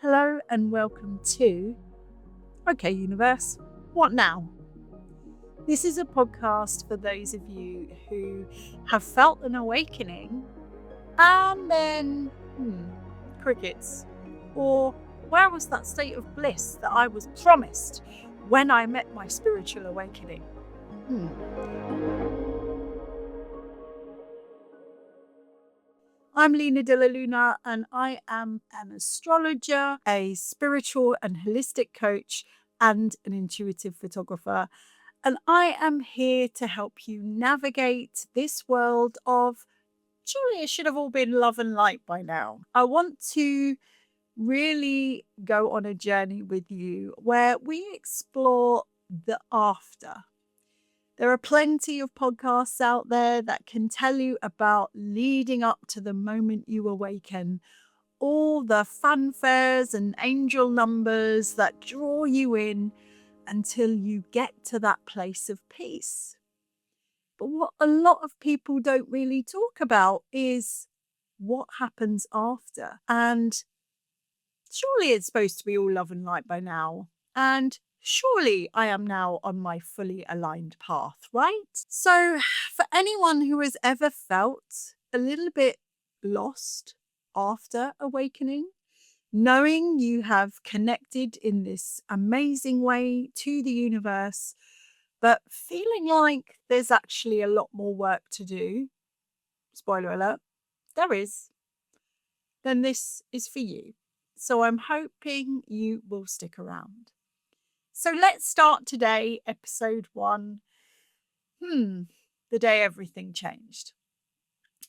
Hello and welcome to Okay Universe, What Now? This is a podcast for those of you who have felt an awakening and then, crickets. Or where was that state of bliss that I was promised when I met my spiritual awakening? I'm Lina Della Luna and I am an astrologer, a spiritual and holistic coach, and an intuitive photographer. And I am here to help you navigate this world of surely it should have all been love and light by now. I want to really go on a journey with you where we explore the after. There are plenty of podcasts out there that can tell you about leading up to the moment you awaken, all the fanfares and angel numbers that draw you in until you get to that place of peace. But what a lot of people don't really talk about is what happens after. And surely it's supposed to be all love and light by now. And surely I am now on my fully aligned path, right? So, for anyone who has ever felt a little bit lost after awakening, knowing you have connected in this amazing way to the universe, but feeling like there's actually a lot more work to do, spoiler alert, there is, then this is for you. So I'm hoping you will stick around. So let's start today, episode 1. The day everything changed.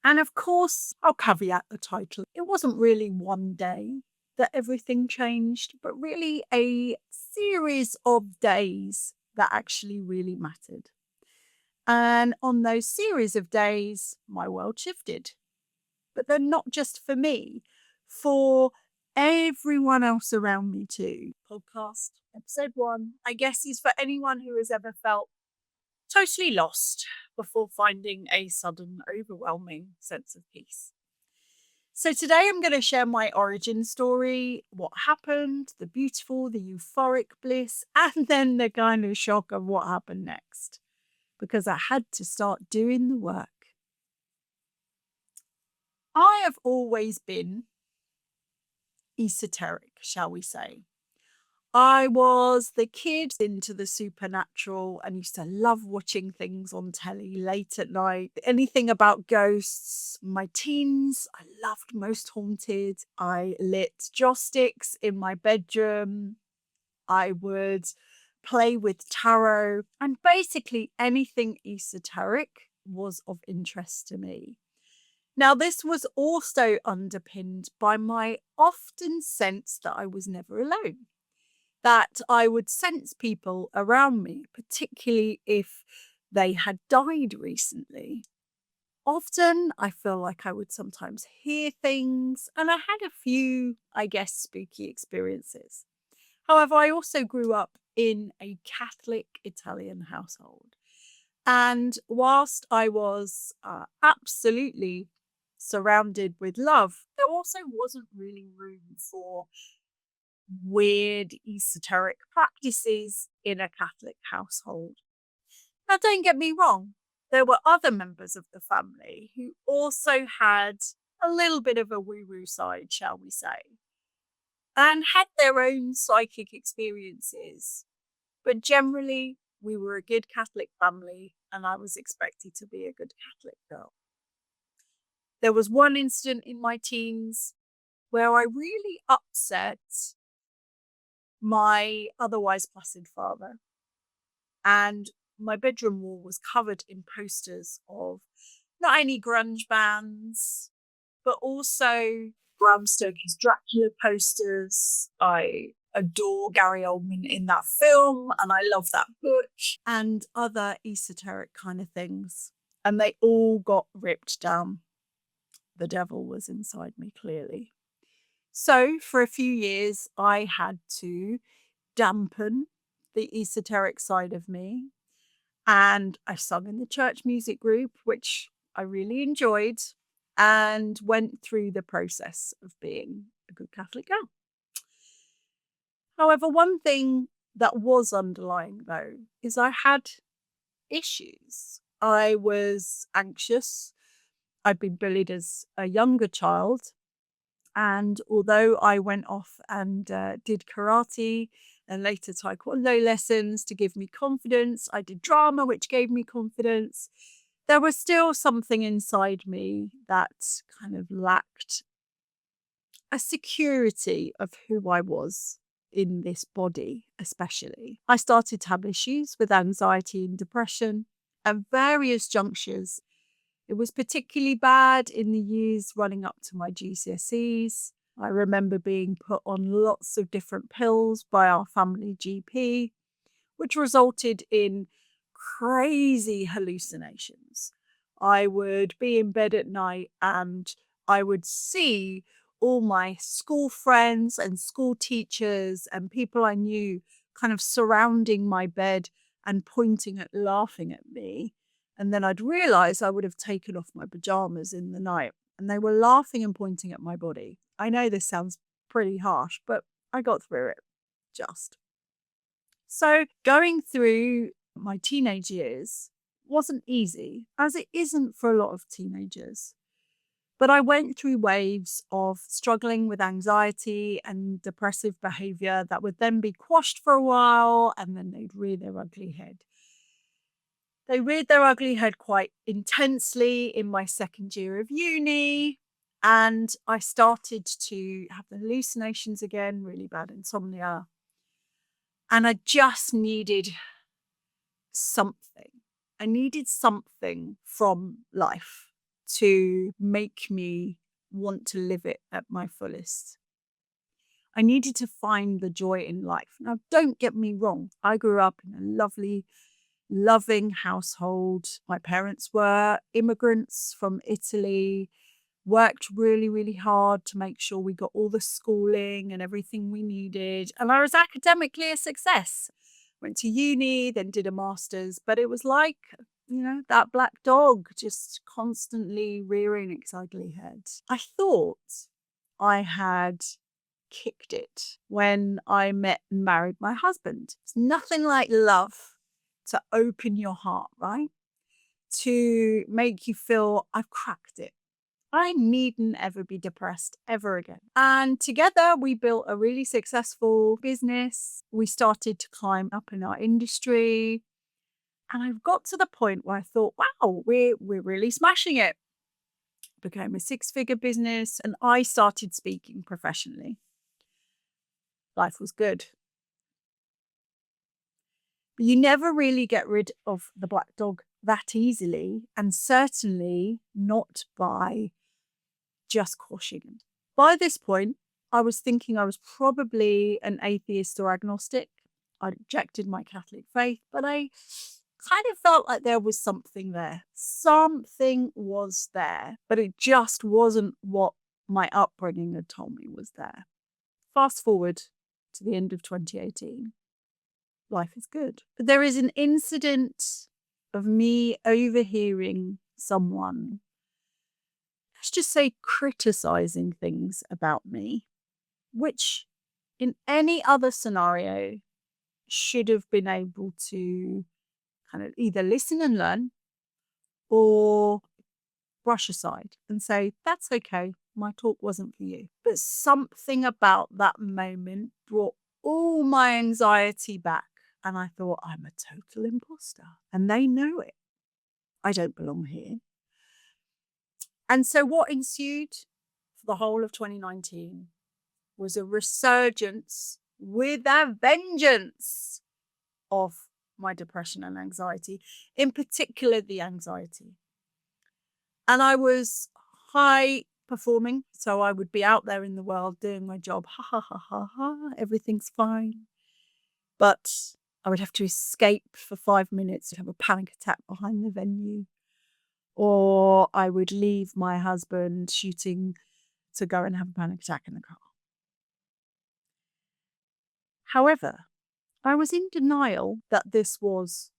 And of course, I'll caveat the title. It wasn't really one day that everything changed, but really a series of days that actually really mattered. And on those series of days, my world shifted. But they're not just for me, for everyone else around me too. Podcast episode 1, I guess, is for anyone who has ever felt totally lost before finding a sudden, overwhelming sense of peace. So today I'm going to share my origin story, what happened, the beautiful, the euphoric bliss, and then the kind of shock of what happened next, because I had to start doing the work. I have always been esoteric, shall we say. I was the kid into the supernatural and used to love watching things on telly late at night. Anything about ghosts. My teens, I loved Most Haunted. I lit joss sticks in my bedroom. I would play with tarot. And basically anything esoteric was of interest to me. Now, this was also underpinned by my often sense that I was never alone, that I would sense people around me, particularly if they had died recently. Often, I feel like I would sometimes hear things, and I had a few, I guess, spooky experiences. However, I also grew up in a Catholic Italian household. And whilst I was absolutely surrounded with love, there also wasn't really room for weird esoteric practices in a Catholic household. Now, don't get me wrong, there were other members of the family who also had a little bit of a woo-woo side, shall we say, and had their own psychic experiences. But generally, we were a good Catholic family, and I was expected to be a good Catholic girl. There was one incident in my teens where I really upset my otherwise placid father, and my bedroom wall was covered in posters of not only grunge bands, but also Bram Stoker's Dracula posters. I adore Gary Oldman in that film, and I love that book, and other esoteric kind of things. And they all got ripped down. The devil was inside me, clearly. So for a few years, I had to dampen the esoteric side of me. And I sung in the church music group, which I really enjoyed, and went through the process of being a good Catholic girl. However, one thing that was underlying though is I had issues. I was anxious. I'd been bullied as a younger child. And although I went off and did karate and later taekwondo lessons to give me confidence, I did drama, which gave me confidence. There was still something inside me that kind of lacked a security of who I was in this body, especially. I started to have issues with anxiety and depression at various junctures. It was particularly bad in the years running up to my GCSEs. I remember being put on lots of different pills by our family GP, which resulted in crazy hallucinations. I would be in bed at night and I would see all my school friends and school teachers and people I knew kind of surrounding my bed and pointing at laughing at me. And then I'd realize I would have taken off my pajamas in the night and they were laughing and pointing at my body. I know this sounds pretty harsh, but I got through it just. So going through my teenage years wasn't easy, as it isn't for a lot of teenagers. But I went through waves of struggling with anxiety and depressive behavior that would then be quashed for a while and then they'd rear their ugly head. They reared their ugly head quite intensely in my second year of uni. And I started to have the hallucinations again, really bad insomnia. And I just needed something. I needed something from life to make me want to live it at my fullest. I needed to find the joy in life. Now, don't get me wrong. I grew up in a lovely, loving household. My parents were immigrants from Italy, worked really, really hard to make sure we got all the schooling and everything we needed. And I was academically a success. Went to uni, then did a master's, but it was like, that black dog just constantly rearing its ugly head. I thought I had kicked it when I met and married my husband. It's nothing like love to open your heart, right? To make you feel I've cracked it. I needn't ever be depressed ever again. And together we built a really successful business. We started to climb up in our industry. And I've got to the point where I thought, wow, we're really smashing it. It became a 6-figure business and I started speaking professionally. Life was good. But you never really get rid of the black dog that easily, and certainly not by just quashing him. By this point, I was thinking I was probably an atheist or agnostic. I rejected my Catholic faith, but I kind of felt like there was something there. Something was there, but it just wasn't what my upbringing had told me was there. Fast forward to the end of 2018. Life is good. But there is an incident of me overhearing someone, let's just say, criticizing things about me, which in any other scenario should have been able to kind of either listen and learn or brush aside and say, that's okay, my talk wasn't for you. But something about that moment brought all my anxiety back. And I thought, I'm a total imposter. And they know it. I don't belong here. And so what ensued for the whole of 2019 was a resurgence with a vengeance of my depression and anxiety, in particular the anxiety. And I was high performing, so I would be out there in the world doing my job, ha ha ha ha ha, everything's fine. But I would have to escape for 5 minutes to have a panic attack behind the venue. Or I would leave my husband shooting to go and have a panic attack in the car. However, I was in denial that this was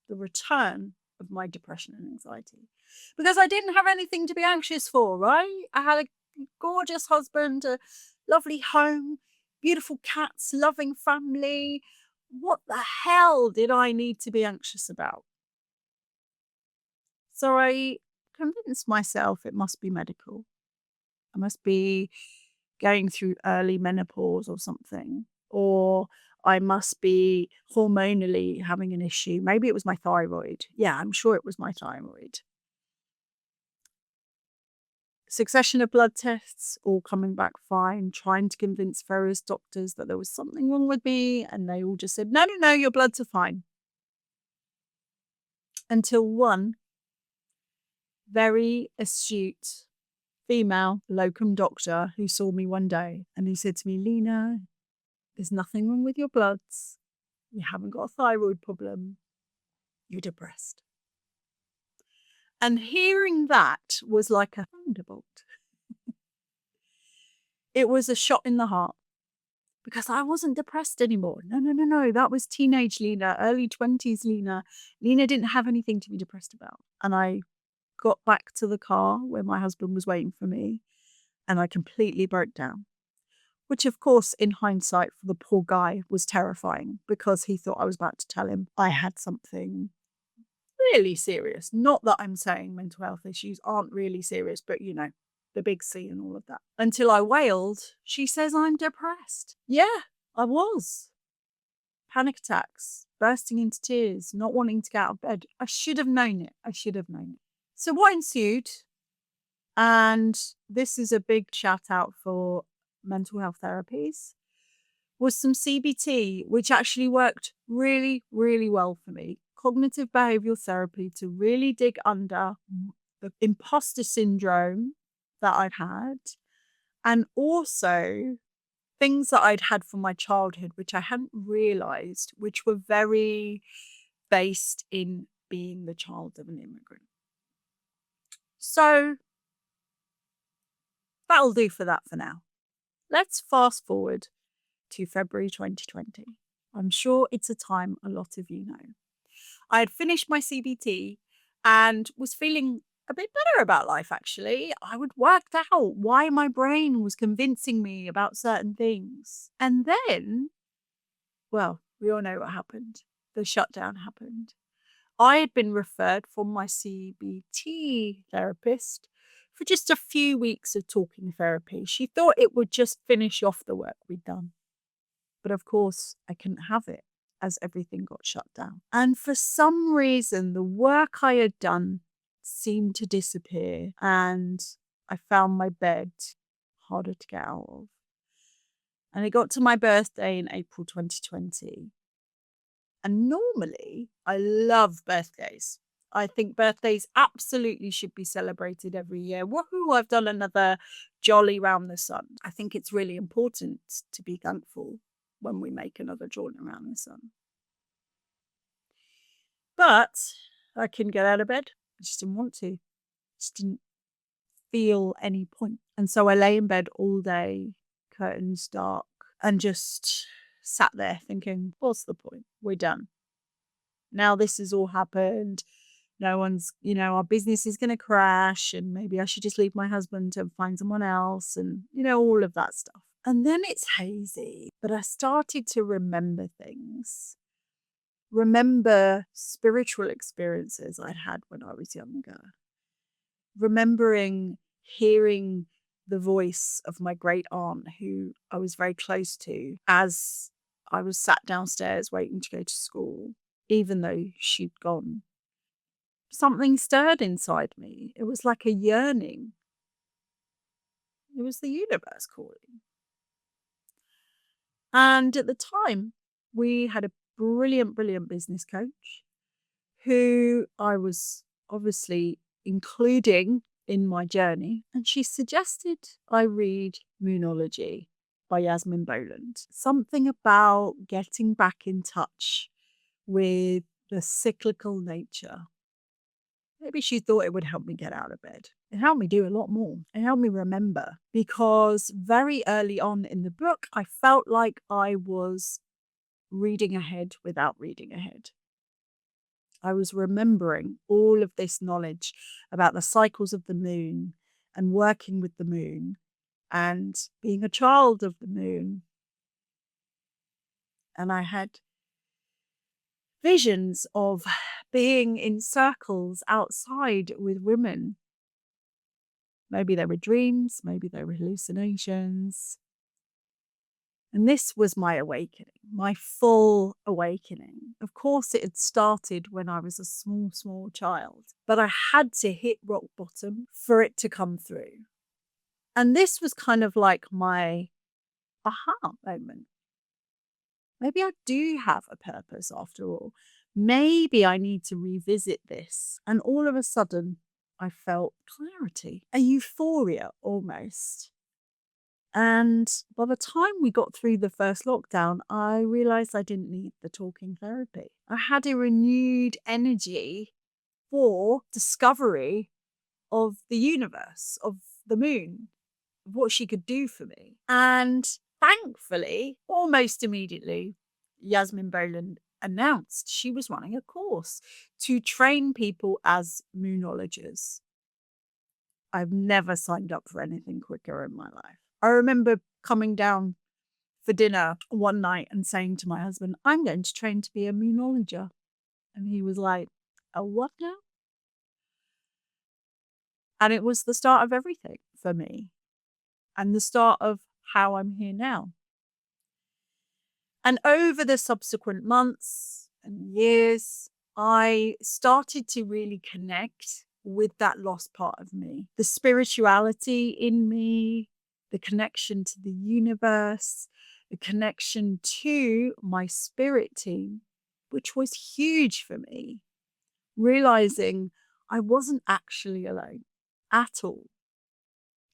the return of my depression and anxiety because I didn't have anything to be anxious for, right? I had a gorgeous husband, a lovely home. beautiful cats, loving family. What the hell did I need to be anxious about? So I convinced myself it must be medical. I must be going through early menopause or something, or I must be hormonally having an issue. Maybe it was my thyroid. Yeah, I'm sure it was my thyroid. Succession of blood tests, all coming back fine, trying to convince various doctors that there was something wrong with me, and they all just said, no, no, no, your bloods are fine. Until one very astute female locum doctor who saw me one day and he said to me, Lina, there's nothing wrong with your bloods. You haven't got a thyroid problem. You're depressed. And hearing that was like a thunderbolt. It was a shot in the heart because I wasn't depressed anymore. No, no, no, no. That was teenage Lina, early 20s Lina. Lina didn't have anything to be depressed about. And I got back to the car where my husband was waiting for me and I completely broke down. Which, of course, in hindsight, for the poor guy was terrifying because he thought I was about to tell him I had something really serious. Not that I'm saying mental health issues aren't really serious, but you know, the big C and all of that. Until I wailed, she says I'm depressed. Yeah, I was. Panic attacks, bursting into tears, not wanting to get out of bed. I should have known it. I should have known it. So what ensued, and this is a big shout out for mental health therapies, was some CBT, which actually worked really, really well for me. Cognitive behavioral therapy to really dig under the imposter syndrome that I'd had, and also things that I'd had from my childhood, which I hadn't realized, which were very based in being the child of an immigrant. So that'll do for that for now. Let's fast forward to February 2020. I'm sure it's a time a lot of you know. I had finished my CBT and was feeling a bit better about life, actually. I would worked out why my brain was convincing me about certain things. And then, well, we all know what happened. The shutdown happened. I had been referred from my CBT therapist for just a few weeks of talking therapy. She thought it would just finish off the work we'd done. But of course, I couldn't have it as everything got shut down. And for some reason, the work I had done seemed to disappear, and I found my bed harder to get out of. And it got to my birthday in April 2020. And normally, I love birthdays. I think birthdays absolutely should be celebrated every year. Woohoo, I've done another jolly round the sun. I think it's really important to be thankful when we make another jaunt around the sun. But I couldn't get out of bed. I just didn't want to. Just didn't feel any point. And so I lay in bed all day, curtains dark, and just sat there thinking, what's the point? We're done. Now this has all happened. No one's, our business is going to crash, and maybe I should just leave my husband to find someone else, and, all of that stuff. And then it's hazy, but I started to remember things. Remember spiritual experiences I'd had when I was younger. Remembering hearing the voice of my great aunt, who I was very close to, as I was sat downstairs waiting to go to school, even though she'd gone. Something stirred inside me. It was like a yearning. It was the universe calling. And at the time, we had a brilliant, brilliant business coach who I was obviously including in my journey. And she suggested I read Moonology by Yasmin Boland. Something about getting back in touch with the cyclical nature. Maybe she thought it would help me get out of bed. It helped me do a lot more. It helped me remember, because very early on in the book, I felt like I was reading ahead without reading ahead. I was remembering all of this knowledge about the cycles of the moon and working with the moon and being a child of the moon And I had visions of being in circles outside with women. Maybe they were dreams, maybe they were hallucinations. And this was my awakening, my full awakening. Of course, it had started when I was a small, small child, but I had to hit rock bottom for it to come through. And this was kind of like my aha moment. Maybe I do have a purpose after all. Maybe I need to revisit this. And all of a sudden, I felt clarity, a euphoria almost. And by the time we got through the first lockdown, I realized I didn't need the talking therapy. I had a renewed energy for discovery of the universe, of the moon, of what she could do for me. And thankfully, almost immediately, Yasmin Boland announced she was running a course to train people as moonologers. I've never signed up for anything quicker in my life. I remember coming down for dinner one night and saying to my husband, I'm going to train to be a moonologer. And he was like, a what now? And it was the start of everything for me and the start of how I'm here now. And over the subsequent months and years, I started to really connect with that lost part of me, the spirituality in me, the connection to the universe, the connection to my spirit team, which was huge for me, realizing I wasn't actually alone at all.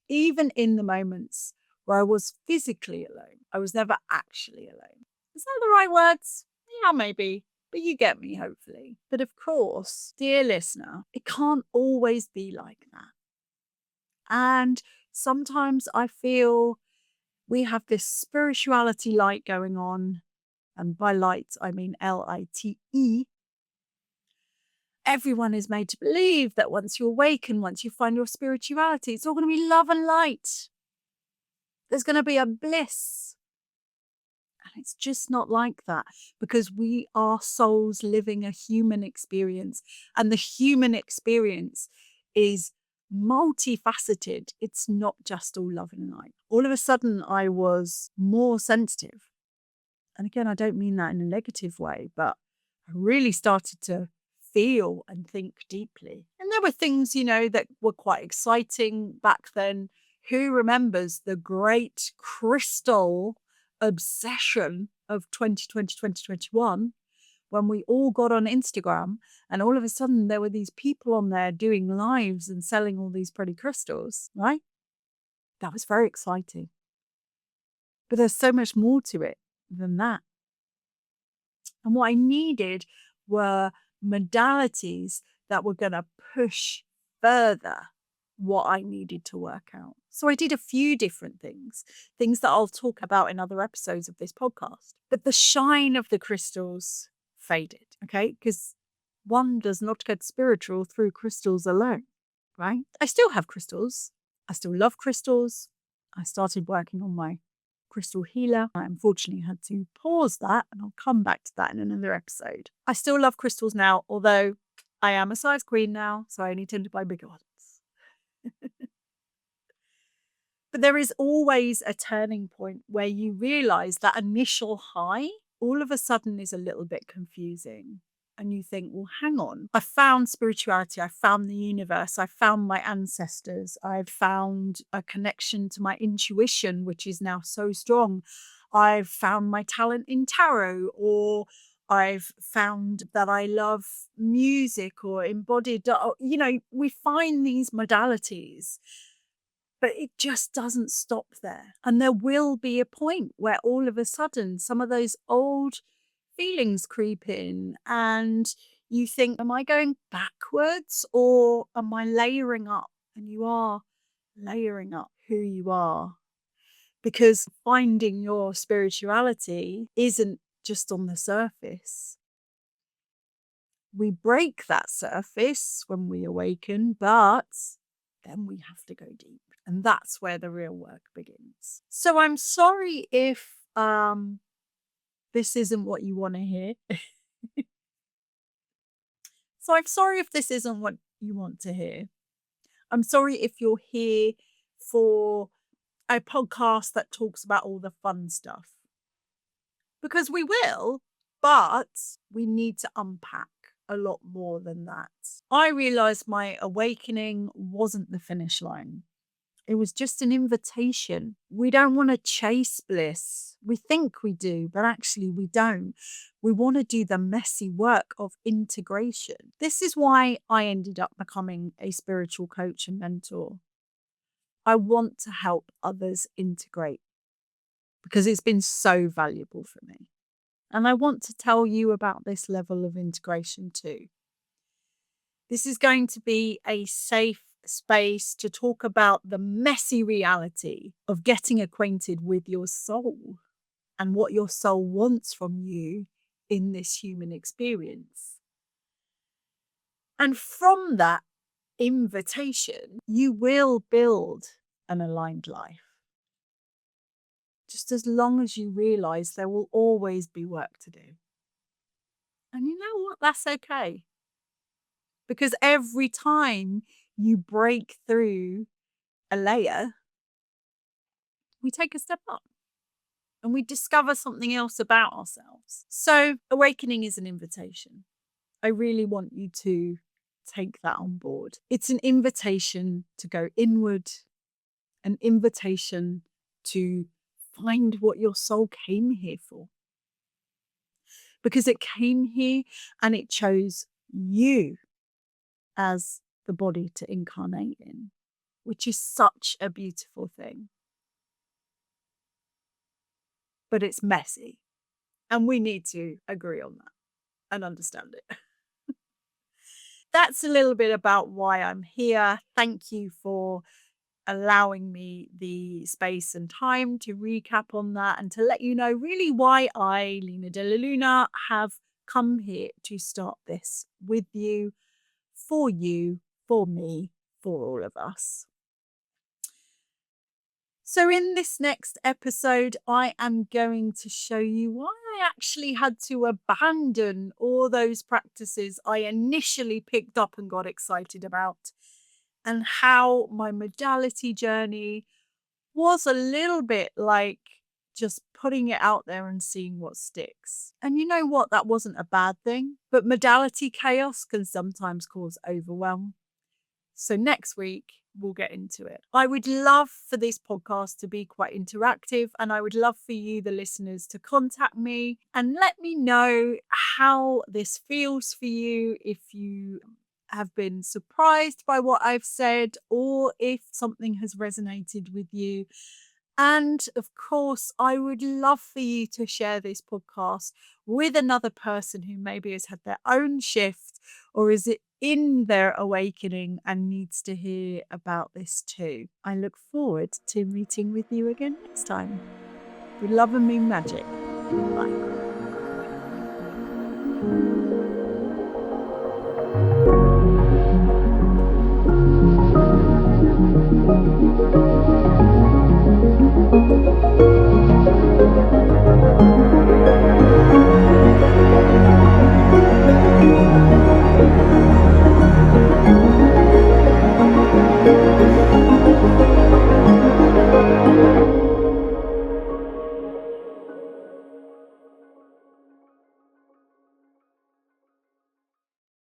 Even in the moments where I was physically alone, I was never actually alone. Is that the right words? Yeah, maybe. But you get me, hopefully. But of course, dear listener, it can't always be like that. And sometimes I feel we have this spirituality light going on. And by light, I mean LITE. Everyone is made to believe that once you awaken, once you find your spirituality, it's all going to be love and light. There's going to be a bliss. And it's just not like that because we are souls living a human experience. And the human experience is multifaceted. It's not just all love and light. All of a sudden, I was more sensitive. And again, I don't mean that in a negative way, but I really started to feel and think deeply. And there were things, that were quite exciting back then. Who remembers the great crystal obsession of 2020, 2021, when we all got on Instagram and all of a sudden there were these people on there doing lives and selling all these pretty crystals, right? That was very exciting. But there's so much more to it than that. And what I needed were modalities that were going to push further what I needed to work out. So I did a few different things that I'll talk about in other episodes of this podcast. But the shine of the crystals faded, okay? Because one does not get spiritual through crystals alone, right? I still have crystals. I still love crystals. I started working on my crystal healer. I unfortunately had to pause that, and I'll come back to that in another episode. I still love crystals now, although I am a size queen now, so I only tend to buy bigger ones. But there is always a turning point where you realize that initial high all of a sudden is a little bit confusing. And you think, well, hang on. I found spirituality. I found the universe. I found my ancestors. I've found a connection to my intuition, which is now so strong. I've found my talent in tarot, or I've found that I love music or embodied. We find these modalities, but it just doesn't stop there. And there will be a point where all of a sudden some of those old feelings creep in and you think, am I going backwards or am I layering up? And you are layering up who you are, because finding your spirituality isn't just on the surface. We break that surface when we awaken, but then we have to go deep. And that's where the real work begins. So I'm sorry if this isn't what you want to hear. So I'm sorry if this isn't what you want to hear. I'm sorry if you're here for a podcast that talks about all the fun stuff. Because we will, but we need to unpack a lot more than that. I realized my awakening wasn't the finish line. It was just an invitation. We don't want to chase bliss. We think we do, but actually we don't. We want to do the messy work of integration. This is why I ended up becoming a spiritual coach and mentor. I want to help others integrate because it's been so valuable for me. And I want to tell you about this level of integration too. This is going to be a safe space to talk about the messy reality of getting acquainted with your soul and what your soul wants from you in this human experience. And from that invitation, you will build an aligned life. Just as long as you realize there will always be work to do. And you know what? That's okay. Because every time you break through a layer, we take a step up and we discover something else about ourselves. So awakening is an invitation. I really want you to take that on board. It's an invitation to go inward, an invitation to find what your soul came here for. Because it came here and it chose you as the body to incarnate in, which is such a beautiful thing. But it's messy. And we need to agree on that and understand it. That's a little bit about why I'm here. Thank you for allowing me the space and time to recap on that and to let you know really why I, Lina Della Luna, have come here to start this with you, for me, for all of us. So in this next episode, I am going to show you why I actually had to abandon all those practices I initially picked up and got excited about, and how my modality journey was a little bit like just putting it out there and seeing what sticks. And you know what? That wasn't a bad thing, but modality chaos can sometimes cause overwhelm. So next week, we'll get into it. I would love for this podcast to be quite interactive, and I would love for you, the listeners, to contact me and let me know how this feels for you, if you have been surprised by what I've said or if something has resonated with you. And of course, I would love for you to share this podcast with another person who maybe has had their own shift or is in their awakening and needs to hear about this too. I look forward to meeting with you again next time. With love and moon magic. Bye.